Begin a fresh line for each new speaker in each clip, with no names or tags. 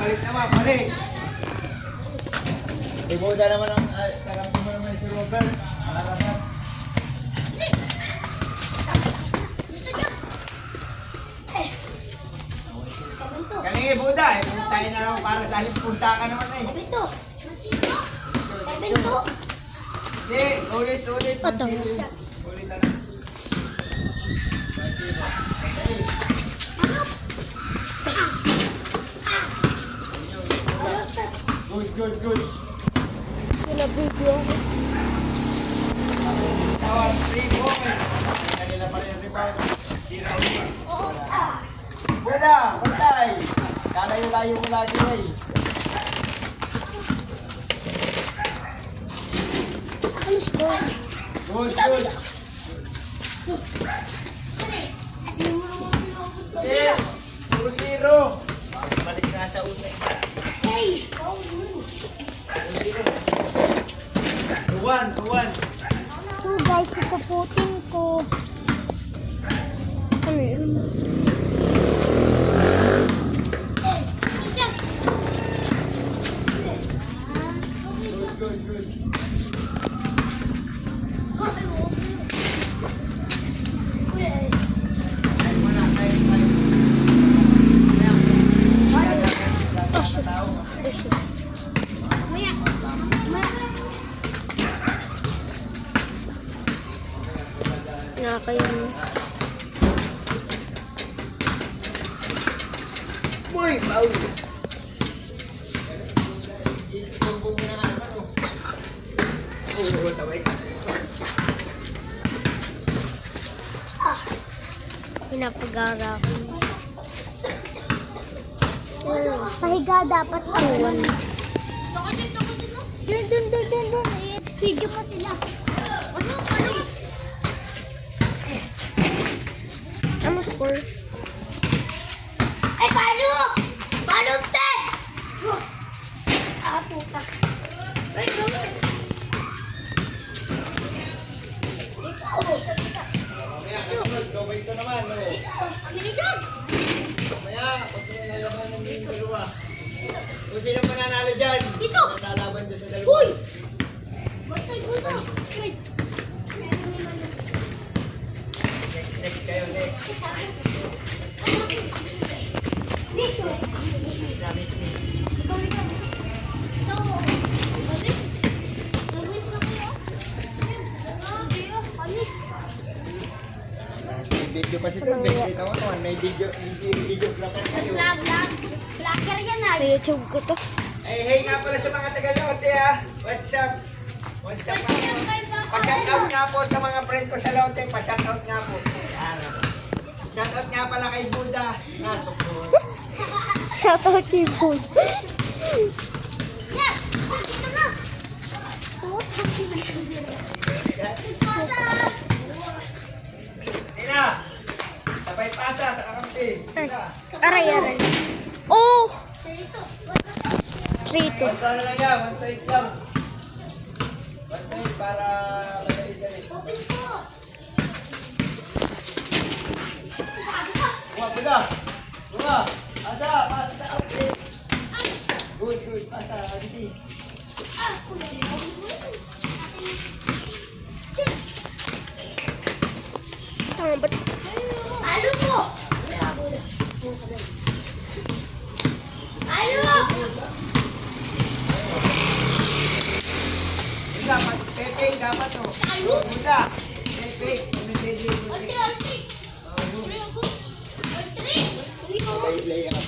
Balik naman, balik. Ibuda naman ang tagampi mo naman si Robert. Para ba? Galing ibuda eh. Tayo na lang para sa aling pusa ka naman eh.
Ito.
Hindi, ulit.
Ito.
Ulit na lang. Good.
Pinabidyo ako.
Tawag, 3 moments. Kanila pa rin yung rebound. Buda, bantay. Kalayo-layo mo lagi eh.
Ano score?
Good. Eh, 2-0. Balik na sa una.
Hey!
2-1.
So guys, ito putin ko. Ano yun?
Good.
Nakakayan.
Uy, Paul.
Pinapagara ko. Pahiga dapat tuwan. Dun. I-video mo sila. Ano score? Ay, paano? Paano, te? Ah, puta. Ay, naman.
Mamaya, ito naman.
Ang ganyan.
Mamaya, pag pinalaman ng dalawa. Kung sino mananalo dyan,
Ito.
lalaban doon sa dalawa.
Uy! Bantay ko ito. Straight.
Next kayo, next. May video pa si Tom, may kawan, may videographer kayo.
Vlogger yan ah. Sa YouTube ko to.
Hey nga pala sa mga Tagalote ha. What's up? Pa-shoutout nga po sa mga friend ko sa Lote. Pa-shoutout nga po. Shoutout nga pala kay Buda. Nasok po.
Shoutout kay Food. Yes! Dito na!
Tina! Sabay pasa sa kakampi.
Aray. Oh! 3-2.
Ano lang yan? 1-8 lang. 1-8 para madali-dali. Buda! Pasa sa kakampi. Good. Pasa. Agisi.
Tama ba't? Ano po? Ano?
Dapat, Pepe, dapat o. Buda! Pepe, lay up.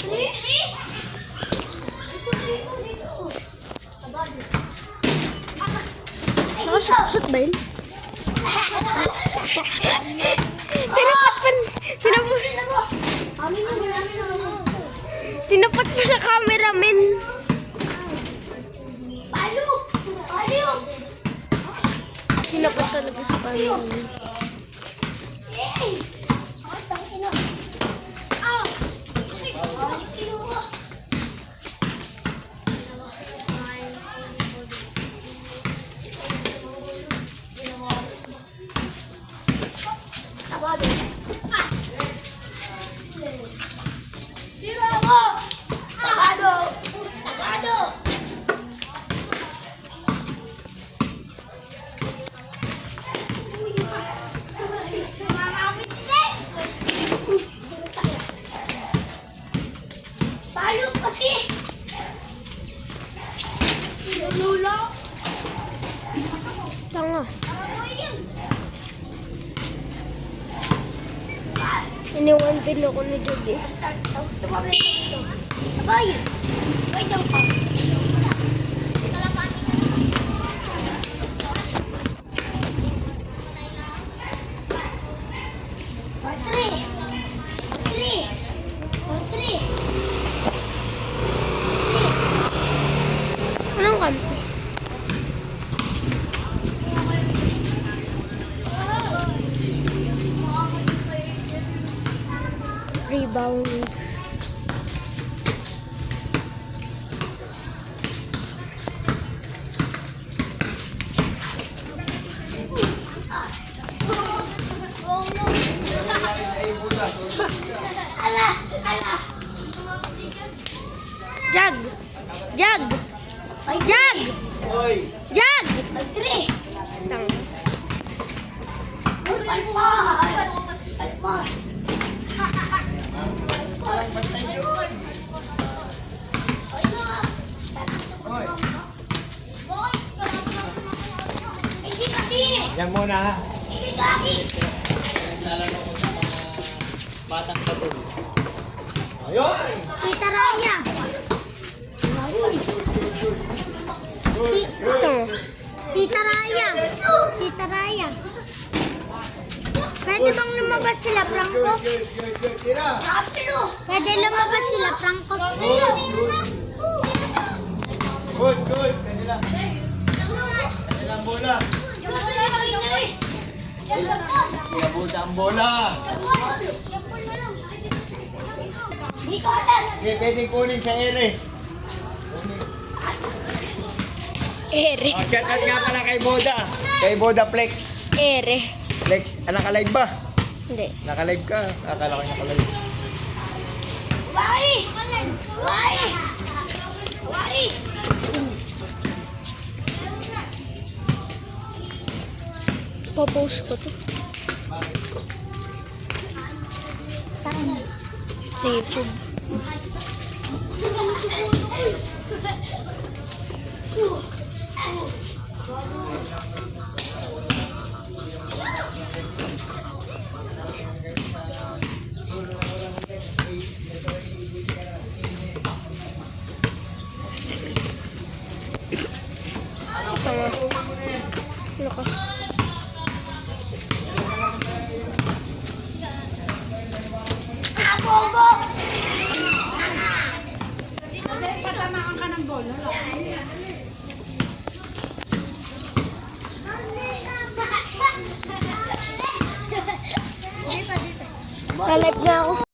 Nakashoot ba yun? Tinapat pa sa cameraman. Tinapat talaga sa cameraman. din ako ni Judy.
Sabay! Sabay daw pa.
Anong kante? Rebound. Jag! Jag! Jag!
Hoy!
Jag!
Three!
Tang.
Hoy!
Hindi kasi!
Yan muna ha.
Hindi kasi!
Batang bato. Ayun!
Tita Raya!
Ito.
Tita Raya! Tita Raya! Pwede bang lumabas sila, Franco?
Good. Tira!
Pwede lumabas sila, Franco?
Good. Kanila. Kanilang bola. Kinabuta ang bola. Okay, pwedeng kunin sa ere.
Ere.
Oh, shout out nga pala kay Boda. Kay Boda Flex.
Ere.
Flex, nakalive ba?
Hindi.
Nakalive ka? Akala ko nakalive.
Why? Why? Why?
Papost ko to. Sa YouTube. Tama. Lakas.
Abogo!
Patamaan ka ng bola.
Dito.
Kalip na ako.